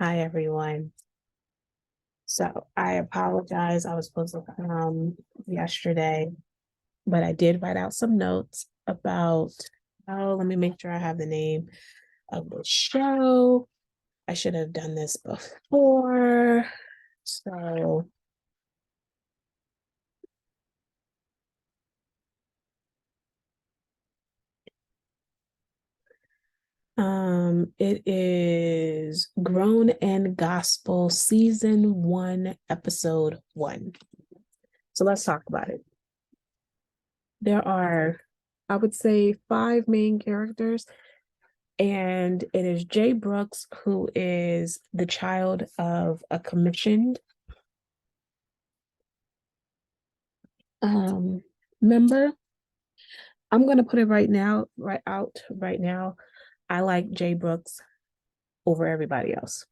Hi, everyone. So I apologize. I was supposed to come yesterday, but I did write out some notes about, oh, let me make sure I have the name of the show. I should have done this before. So, it is Grown and Gospel Season 1, Episode 1. So let's talk about it. There are, I would say, five main characters, and it is Jay Brooks, who is the child of a commissioned member. I'm gonna put it right now. I like Jay Brooks over everybody else.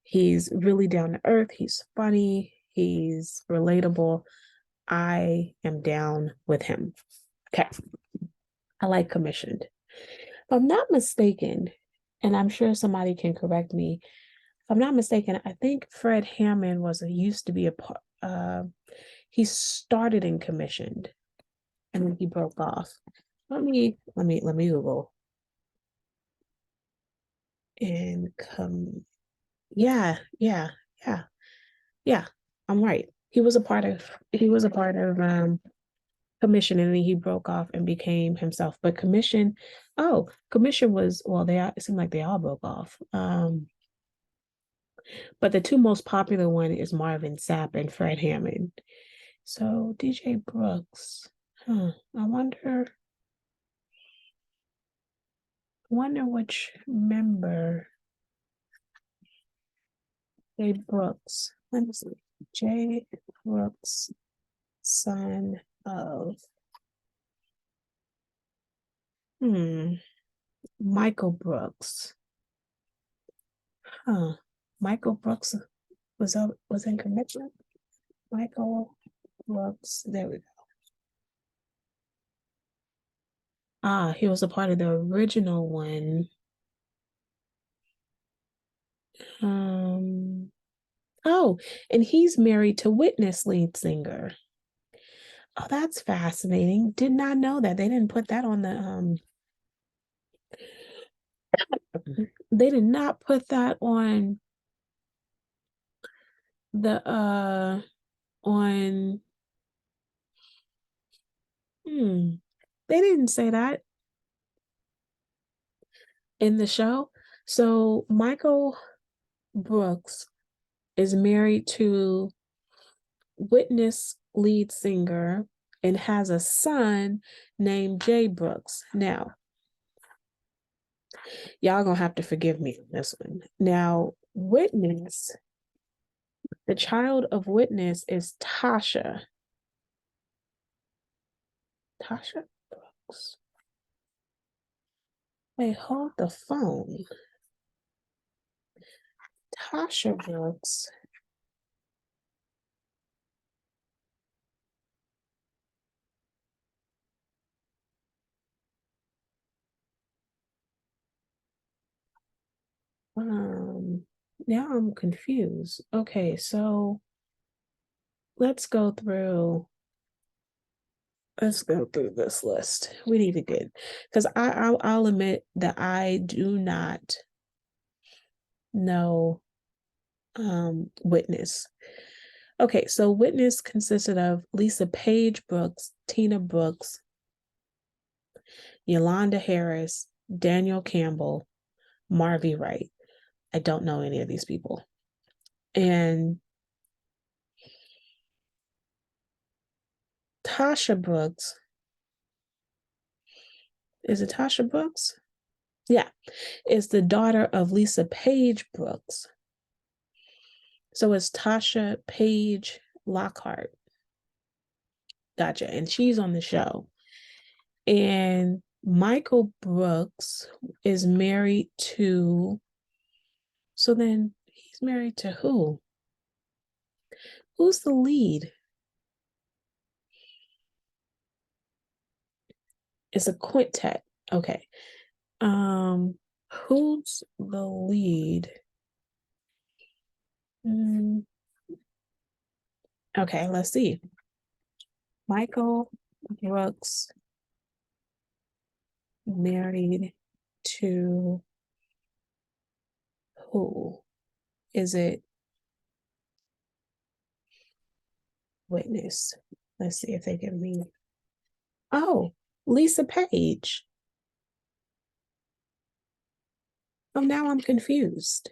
He's really down to earth. He's funny. He's relatable. I am down with him. Okay. I like commissioned. If I'm not mistaken, and I'm sure somebody can correct me, if I'm not mistaken, I think Fred Hammond used to be a part. He started in commissioned, and then he broke off. Let me Google and come. Yeah, yeah, yeah, yeah. I'm right. He was a part of commission, and then he broke off and became himself. But commission, oh, commission was well. It seemed like they all broke off. But the two most popular one is Marvin Sapp and Fred Hammond. So DJ Brooks, I wonder which member. Jay Brooks. Let me see. Jay Brooks, son of hmm Michael Brooks. Huh. Michael Brooks was in commitment. Michael Brooks. There we go. Ah, he was a part of the original one. Um oh, and he's married to Witness lead singer. Oh, that's fascinating. Did not know that. They did not put that on the on they didn't say that in the show. So Michael Brooks is married to Witness lead singer and has a son named Jay Brooks. Now, y'all gonna have to forgive me on this one. Now, Witness, the child of Witness is Tasha. Tasha Brooks. Wait, hold the phone. Tasha Brooks. Um, Now I'm confused. Okay, so let's go through let's go through this list. We need to get because I'll admit that I do not know Witness. Okay, so Witness consisted of Lisa Page Brooks, Tina Brooks, Yolanda Harris, Daniel Campbell, Marvy Wright. I don't know any of these people. And Tasha Brooks, is it Tasha Brooks? Yeah, is the daughter of Lisa Page Brooks. So it's Tasha Page Lockhart. Gotcha. And she's on the show. And Michael Brooks is married to, so then he's married to who? Who's the lead? It's a quintet. Okay. Who's the lead? Mm, okay, let's see. Michael Brooks married to who? Is it witness? Let's see if they give me. Oh, Lisa Page. Oh, now I'm confused.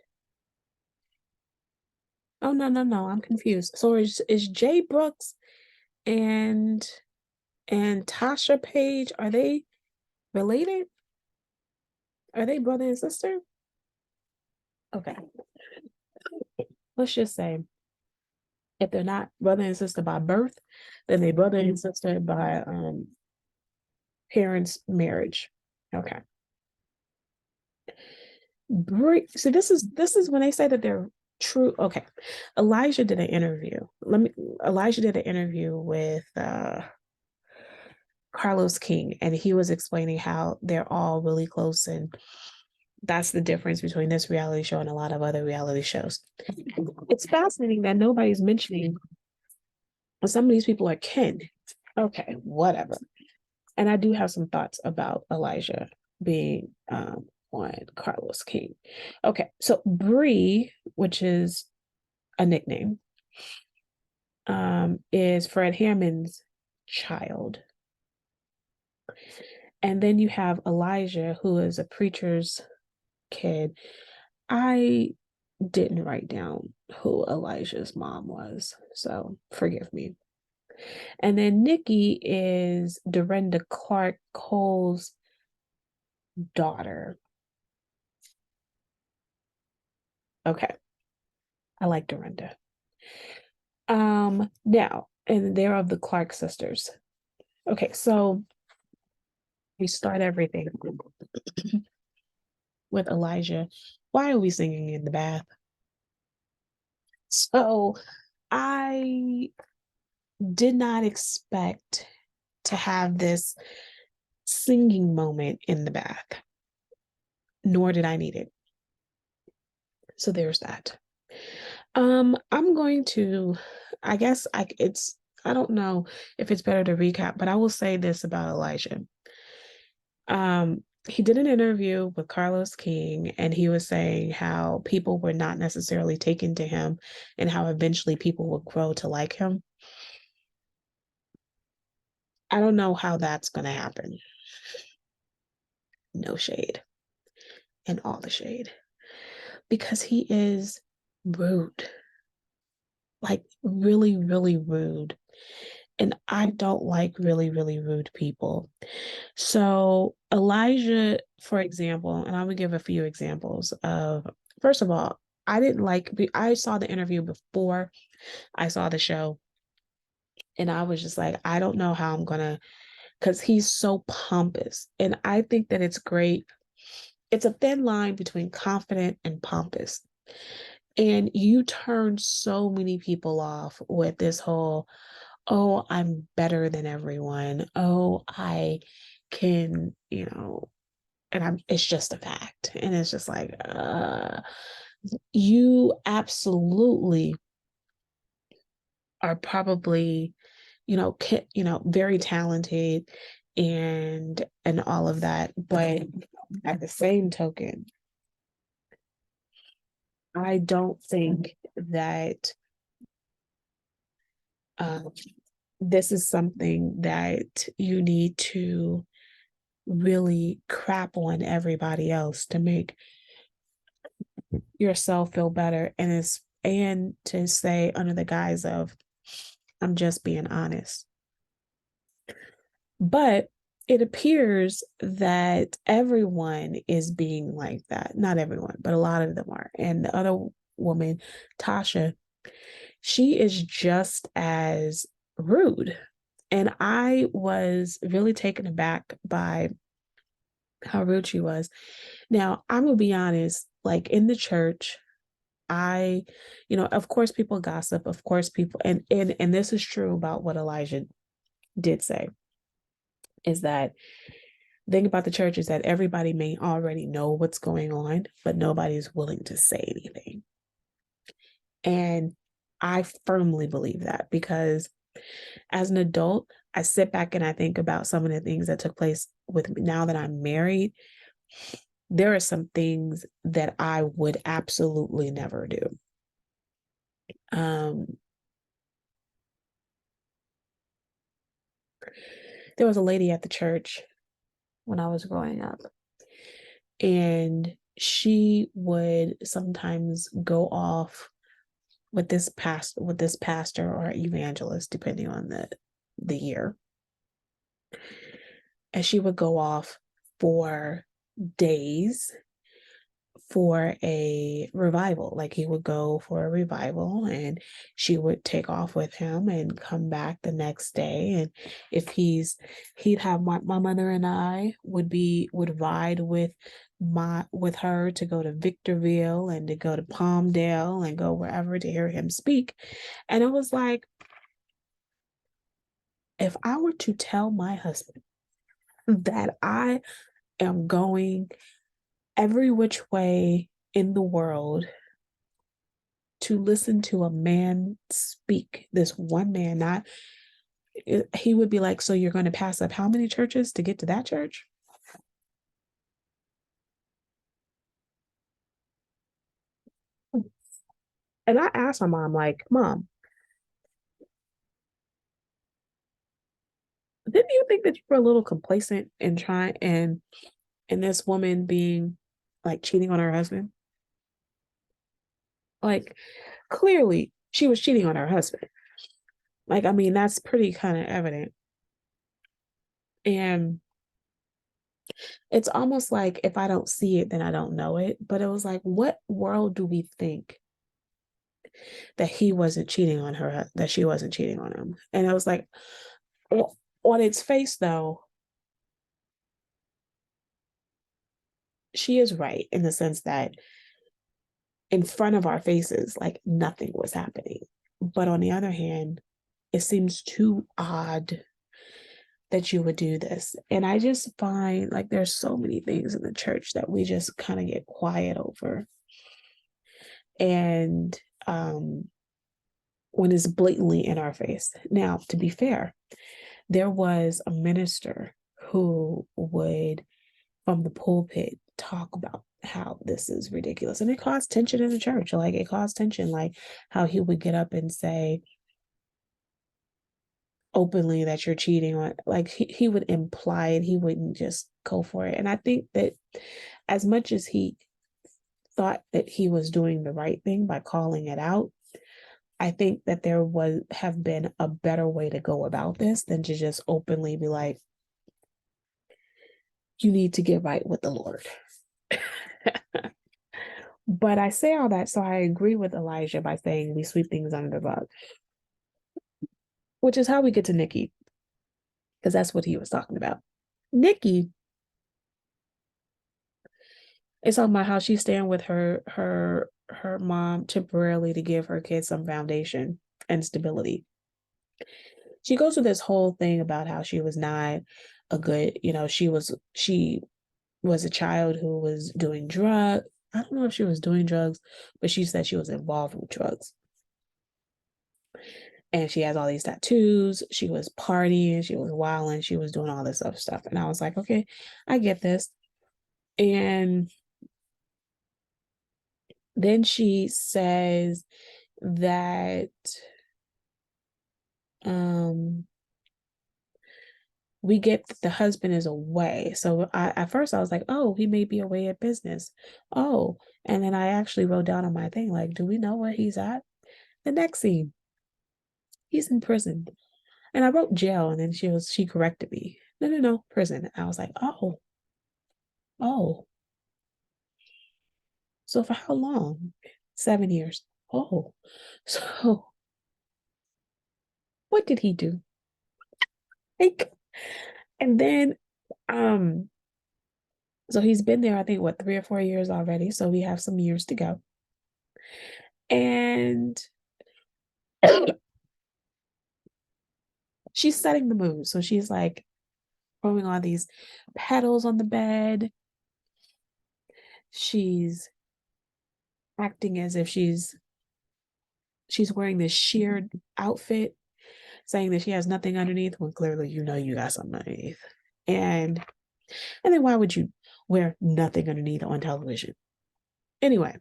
Oh, no, no, no, I'm confused. So is Jay Brooks and Tasha Page, are they related? Are they brother and sister? Okay. Let's just say if they're not brother and sister by birth, then they brother and sister by parents' marriage. Okay. So this is when they say that they're true. Okay. Elijah did an interview. Elijah did an interview with Carlos King, and he was explaining how they're all really close, and that's the difference between this reality show and a lot of other reality shows. It's fascinating that nobody's mentioning some of these people are kin. Okay, whatever. And I do have some thoughts about Elijah being on Carlos King. Okay, so Bree, which is a nickname, is Fred Hammond's child. And then you have Elijah, who is a preacher's kid. I didn't write down who Elijah's mom was, so forgive me. And then Nikki is Dorinda Clark Cole's daughter. Okay, I like Dorinda. Now, and they're of the Clark sisters. Okay, so we start everything with Elijah. Why are we singing in the bath? So I did not expect to have this singing moment in the bath, nor did I need it. So there's that. I'm going to, I guess I don't know if it's better to recap, but I will say this about Elijah. He did an interview with Carlos King, and he was saying how people were not necessarily taken to him and how eventually people would grow to like him. I don't know how that's going to happen. No shade and all the shade because he is rude, like really, really rude. And I don't like really, really rude people. So, Elijah, for example, and I would give a few examples of, first of all, I saw the interview before I saw the show, and I was just like, I don't know how I'm gonna, because he's so pompous. And I think that it's great. It's a thin line between confident and pompous. And you turn so many people off with this whole, oh, I'm better than everyone. Oh, I can, and it's just a fact. And it's just like, you absolutely are probably, very talented and all of that. But at the same token, I don't think that um, this is something that you need to really crap on everybody else to make yourself feel better, and to say under the guise of I'm just being honest. But it appears that everyone is being like that. Not everyone, but a lot of them are. And the other woman, Tasha, she is just as rude. And I was really taken aback by how rude she was. Now, I'm gonna be honest, like in the church, I, of course people gossip, of course people and this is true about what Elijah did say, is that the thing about the church is that everybody may already know what's going on, but nobody's willing to say anything. And I firmly believe that, because as an adult, I sit back and I think about some of the things that took place with me now that I'm married. There are some things that I would absolutely never do. Um, there was a lady at the church when I was growing up, and she would sometimes go off with this pastor or evangelist, depending on the year. And she would go off for days for a revival. Like, he would go for a revival and she would take off with him and come back the next day. And if he'd have my mother and I would ride with her to go to Victorville and to go to Palmdale and go wherever to hear him speak. And it was like, if I were to tell my husband that I am going every which way in the world to listen to a man speak, this one man, not, he would be like, so you're going to pass up how many churches to get to that church? And I asked my mom, like, Mom, didn't you think that you were a little complacent in trying and this woman being like cheating on her husband? Like, clearly she was cheating on her husband. Like, I mean, that's pretty kind of evident. And it's almost like, if I don't see it, then I don't know it. But it was like, what world do we think that he wasn't cheating on her, that she wasn't cheating on him? And I was like, on its face, though, she is right in the sense that in front of our faces, like, nothing was happening. But on the other hand, it seems too odd that you would do this. And I just find like there's so many things in the church that we just kind of get quiet over. And when it's blatantly in our face. Now, to be fair, there was a minister who would, from the pulpit, talk about how this is ridiculous. And it caused tension in the church. Like, it caused tension, like how he would get up and say openly that you're cheating on, like, he would imply it. He wouldn't just go for it. And I think that as much as he thought that he was doing the right thing by calling it out, I think that there would have been a better way to go about this than to just openly be like, you need to get right with the Lord. But I say all that, so I agree with Elijah by saying we sweep things under the rug, which is how we get to Nikki, because that's what he was talking about. Nikki is talking about how she's staying with her mom temporarily to give her kids some foundation and stability. She goes through this whole thing about how she was not a good, she was a child who was doing drugs. I don't know if she was doing drugs, but she said she was involved with drugs. And she has all these tattoos. She was partying, she was wilding, she was doing all this other stuff. And I was like, okay, I get this. And then she says that um we get that the husband is away. So at first I was like, oh, he may be away at business. Oh, and then I actually wrote down on my thing, like, do we know where he's at? The next scene, he's in prison. And I wrote jail, and then she corrected me. No, no, no, prison. I was like, oh, oh. So for how long? 7 years. Oh. So what did he do? Like, and then um, so he's been there, I think, what, 3 or 4 years already. So we have some years to go. And she's setting the mood. So she's like throwing all these petals on the bed. She's acting as if she's she's wearing this sheer outfit, saying that she has nothing underneath when clearly you know you got something underneath. And then why would you wear nothing underneath on television? Anyway,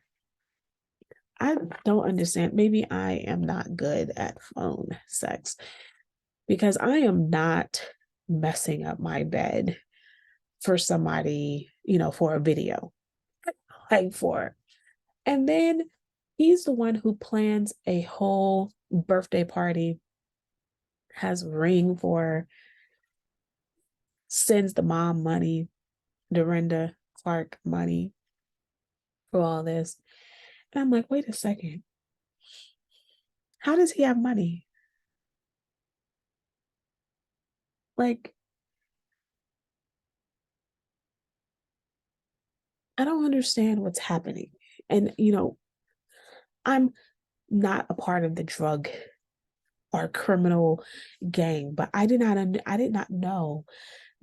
I don't understand. Maybe I am not good at phone sex because I am not messing up my bed for somebody, for a video, like for. And then he's the one who plans a whole birthday party, has ring for, sends the mom money, Dorinda Clark money for all this. And I'm like, wait a second. How does he have money? Like, I don't understand what's happening. And, I'm not a part of the drug or criminal gang, but I did not know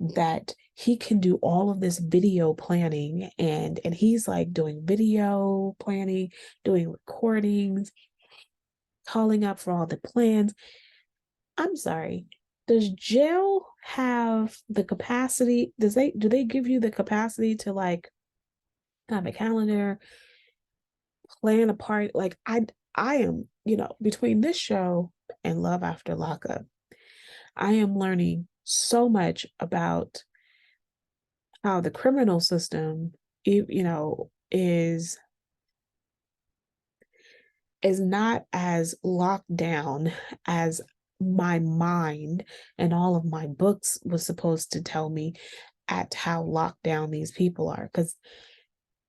that he can do all of this video planning, and he's like doing video planning, doing recordings, calling up for all the plans. I'm sorry. Does jail have the capacity? Do they give you the capacity to like have a calendar, plan a part? Like I am, between this show and Love After Lockup, I am learning so much about how the criminal system, is not as locked down as my mind and all of my books was supposed to tell me at how locked down these people are. Because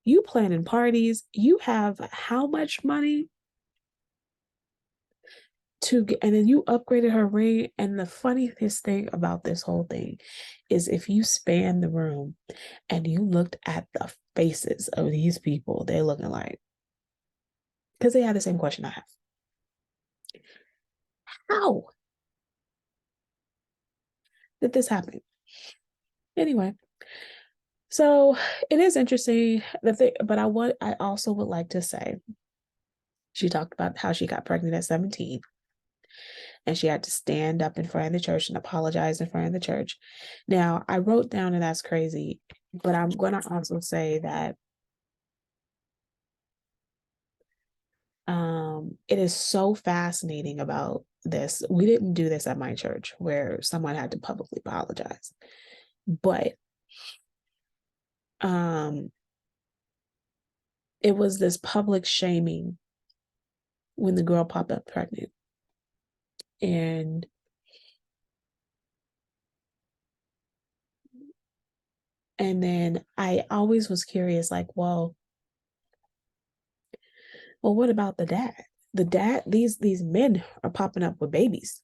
you planning parties, you have how much money to get, and then you upgraded her ring. And the funniest thing about this whole thing is if you span the room and you looked at the faces of these people, they're looking like, because they had the same question I have. How did this happen? Anyway, so it is interesting that but I also would like to say, she talked about how she got pregnant at 17 and she had to stand up in front of the church and apologize in front of the church. Now, I wrote down that that's crazy, but I'm going to also say that it is so fascinating about this. We didn't do this at my church where someone had to publicly apologize, but it was this public shaming when the girl popped up pregnant. And then I always was curious, like, well, what about the dad? The dad, these men are popping up with babies.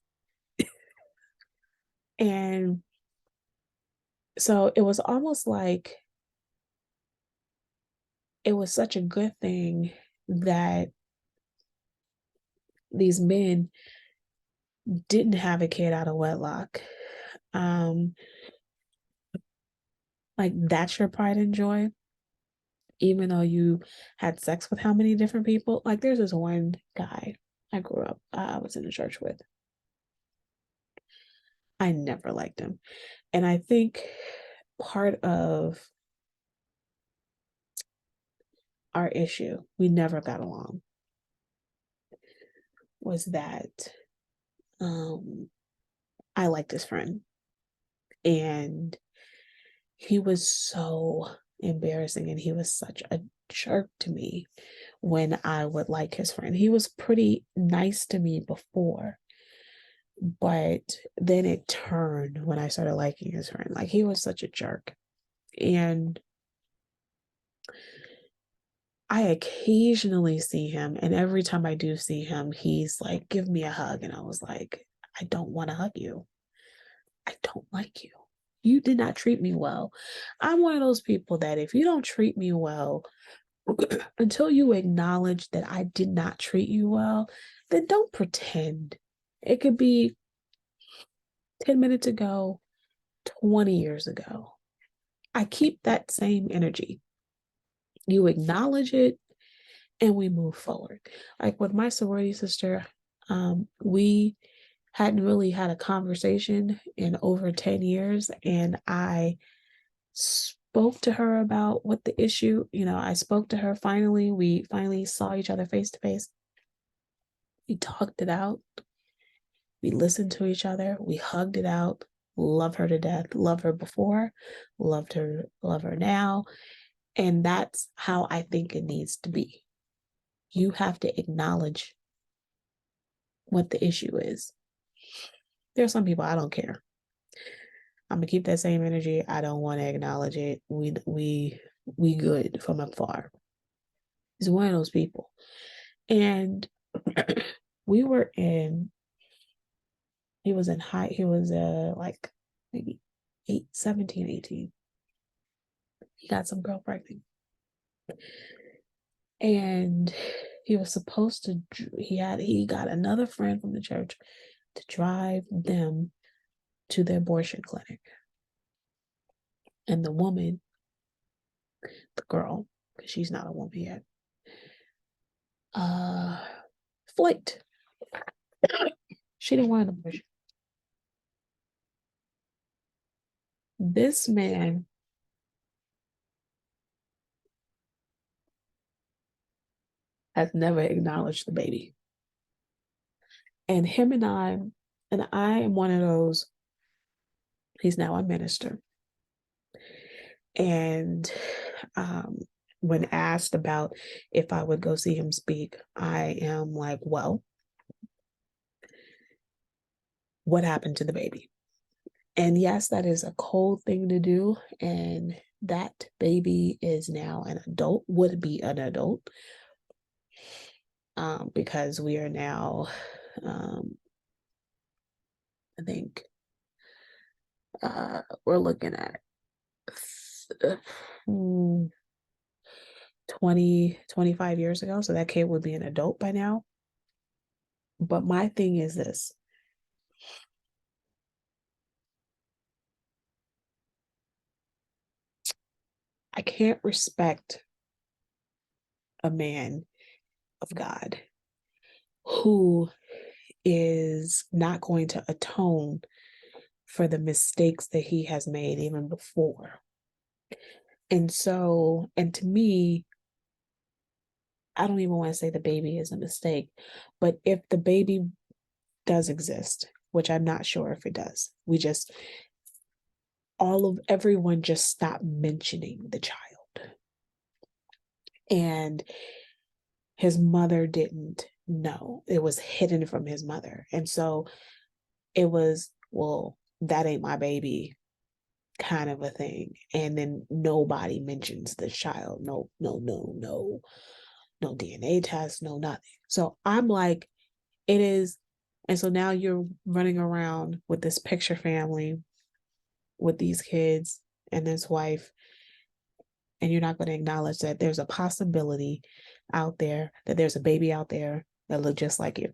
And so it was almost like it was such a good thing that these men didn't have a kid out of wedlock. Like that's your pride and joy, even though you had sex with how many different people. Like there's this one guy I was in the church with. I never liked him. And I think part of our issue, we never got along, was that I liked his friend. And he was so embarrassing and he was such a jerk to me when I would like his friend. He was pretty nice to me before, but then it turned when I started liking his friend. Like he was such a jerk. And I occasionally see him, and every time I do see him, he's like, give me a hug. And I was like, I don't want to hug you. I don't like you. You did not treat me well. I'm one of those people that if you don't treat me well, until you acknowledge that I did not treat you well, then don't pretend. It could be 10 minutes ago, 20 years ago. I keep that same energy. You acknowledge it and we move forward. Like with my sorority sister, we hadn't really had a conversation in over 10 years, and I spoke to her about what the issue, I spoke to her finally. We finally saw each other face to face. We talked it out. We listened to each other. We hugged it out. Love her to death. Love her before. Love her now. And that's how I think it needs to be. You have to acknowledge what the issue is. There's some people I don't care. I'm gonna keep that same energy. I don't want to acknowledge it. We good from afar. He's one of those people. And we were in, he was like maybe 17, 18. He got some girl pregnant. And he was supposed to, he got another friend from the church to drive them to the abortion clinic. And the woman, the girl, because she's not a woman yet, flaked. She didn't want an abortion. This man has never acknowledged the baby. And I am one of those, he's now a minister. And when asked about if I would go see him speak, I am like, well, what happened to the baby? And yes, that is a cold thing to do. And that baby is now an adult, would be an adult, because we are now, I think, we're looking at 25 years ago. So that kid would be an adult by now. But my thing is this. I can't respect a man of God who is not going to atone for the mistakes that he has made even before. And to me, I don't even want to say the baby is a mistake, but if the baby does exist, which I'm not sure if it does, everyone just stopped mentioning the child. And his mother didn't know. It was hidden from his mother. And so it was, well, that ain't my baby kind of a thing. And then nobody mentions the child. No DNA test, no nothing. So I'm like, it is. And so now you're running around with this picture family with these kids and this wife, and you're not going to acknowledge that there's a possibility out there, that there's a baby out there that look just like you.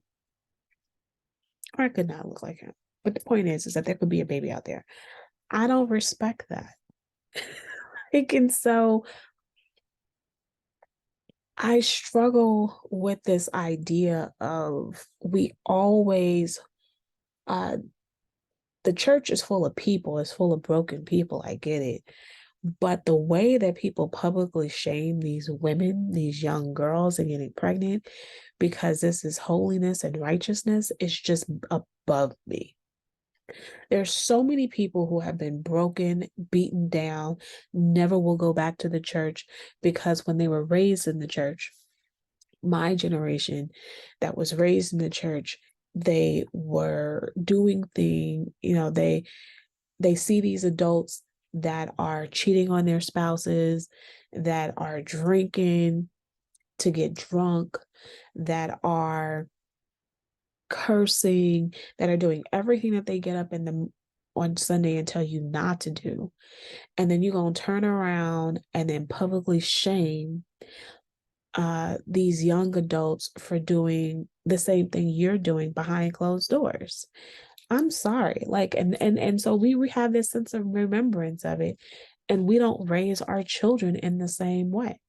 Or it could not look like him. But the point is that there could be a baby out there. I don't respect that. And so I struggle with this idea of we always, the church is full of people, it's full of broken people. I get it. But the way that people publicly shame these women, these young girls, and getting pregnant because this is holiness and righteousness is just above me. There's so many people who have been broken, beaten down, never will go back to the church because when they were raised in the church, my generation that was raised in the church, they were doing things, they see these adults that are cheating on their spouses, that are drinking to get drunk, that are cursing, that are doing everything that they get up on Sunday and tell you not to do. And then you're going to turn around and then publicly shame these young adults for doing the same thing you're doing behind closed doors. I'm sorry. And so we have this sense of remembrance of it, and we don't raise our children in the same way.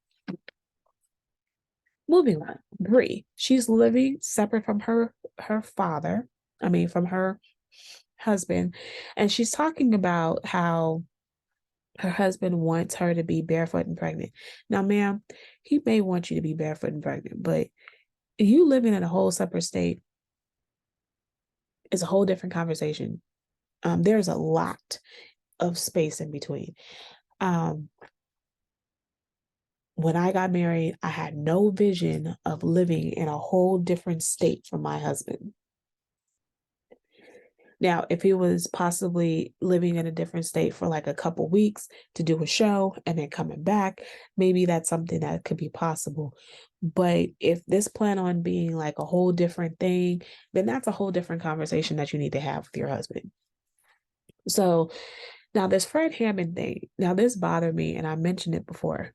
Moving on, Bree. She's living separate from her father. I mean, from her husband, and she's talking about how her husband wants her to be barefoot and pregnant. Now, ma'am, he may want you to be barefoot and pregnant, but you living in a whole separate state is a whole different conversation. There's a lot of space in between. Um, when I got married, I had no vision of living in a whole different state from my husband. Now, if he was possibly living in a different state for like a couple weeks to do a show and then coming back, maybe that's something that could be possible. But if this plan on being like a whole different thing, then that's a whole different conversation that you need to have with your husband. So now this Fred Hammond thing, now this bothered me, and I mentioned it before.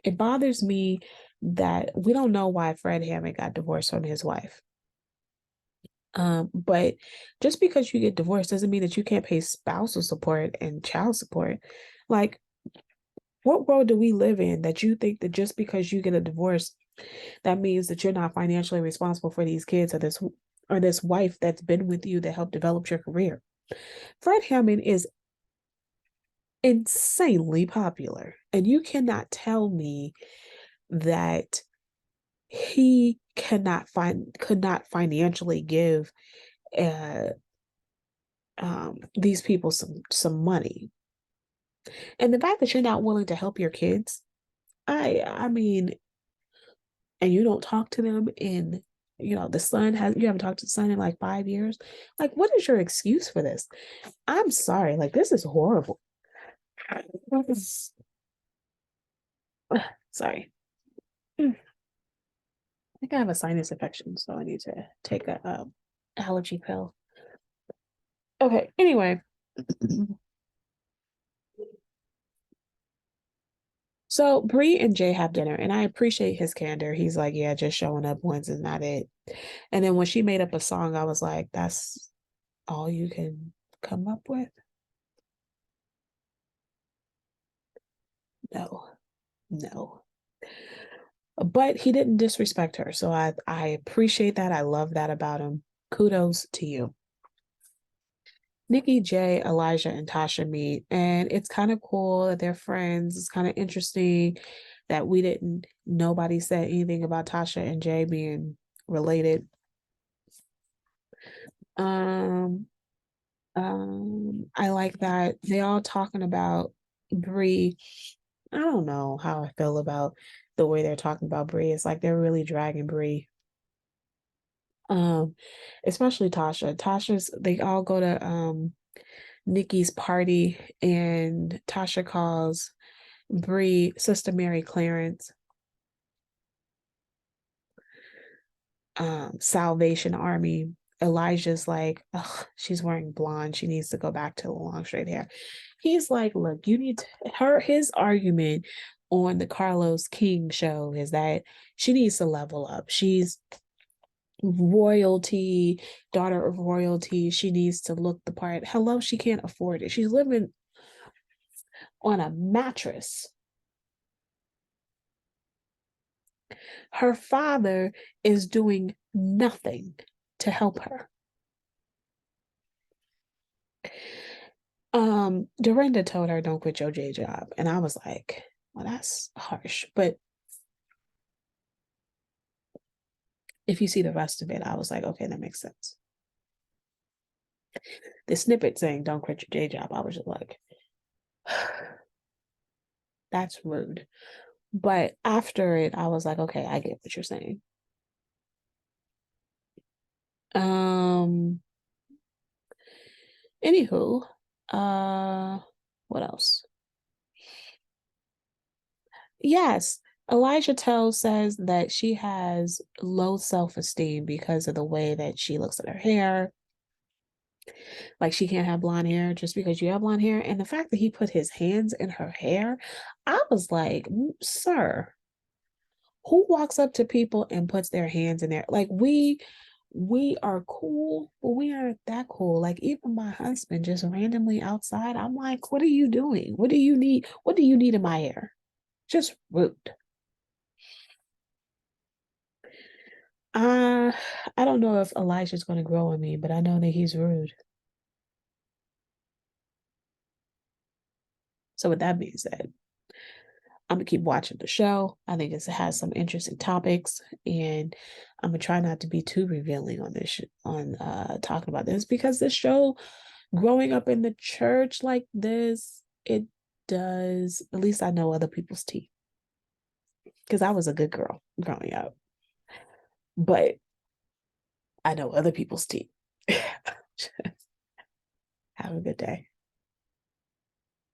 It bothers me that we don't know why Fred Hammond got divorced from his wife. But just because you get divorced doesn't mean that you can't pay spousal support and child support. Like, what world do we live in that you think that just because you get a divorce, that means that you're not financially responsible for these kids or this wife that's been with you that helped develop your career? Fred Hammond is insanely popular, and you cannot tell me that he could not financially give uh these people some money. And the fact that you're not willing to help your kids, I mean, and you don't talk to them in, the son has you haven't talked to the son in like 5 years. Like, what is your excuse for this? I'm sorry, like this is horrible. Sorry. I think I have a sinus infection, so I need to take a allergy pill. Okay, anyway. So Bree and Jay have dinner, and I appreciate his candor. He's like, yeah, just showing up once is not it. And then when she made up a song, I was like, that's all you can come up with? No, no. But he didn't disrespect her. So I appreciate that. I love that about him. Kudos to you. Nikki, Jay, Elijah, and Tasha meet, and it's kind of cool that they're friends. It's kind of interesting that nobody said anything about Tasha and Jay being related. Um, I like that they all talking about Bree. I don't know how I feel about the way they're talking about Bree. It's like they're really dragging Bree. Um, Especially Tasha. They all go to Nikki's party, and Tasha calls Bree Sister Mary Clarence, Salvation Army. Elijah's like, ugh, she's wearing blonde. She needs to go back to the long straight hair. He's like, look, you need his argument on the Carlos King show is that she needs to level up. She's royalty, daughter of royalty. She needs to look the part. Hello, she can't afford it. She's living on a mattress. Her father is doing nothing to help her. Dorinda told her, don't quit your J job. And I was like, well, that's harsh. But if you see the rest of it, I was like, okay, that makes sense. The snippet saying, don't quit your J job, I was just like, that's rude. But after it, I was like, okay, I get what you're saying. Um, Anywho, what else? Yes, Elijah Tell says that she has low self-esteem because of the way that she looks at her hair. Like she can't have blonde hair just because you have blonde hair. And the fact that he put his hands in her hair, I was like, sir, who walks up to people and puts their hands in there? Like we are cool, but we aren't that cool. Like even my husband just randomly outside, I'm like, what are you doing? What do you need? What do you need in my hair? Just rude. I don't know if Elijah's going to grow on me, but I know that he's rude. So with that being said, I'm gonna keep watching the show. I think it has some interesting topics, and I'm gonna try not to be too revealing on this on talking about this, because this show, growing up in the church like this, it does, at least I know other people's tea, because I was a good girl growing up, but I know other people's tea. Have a good day.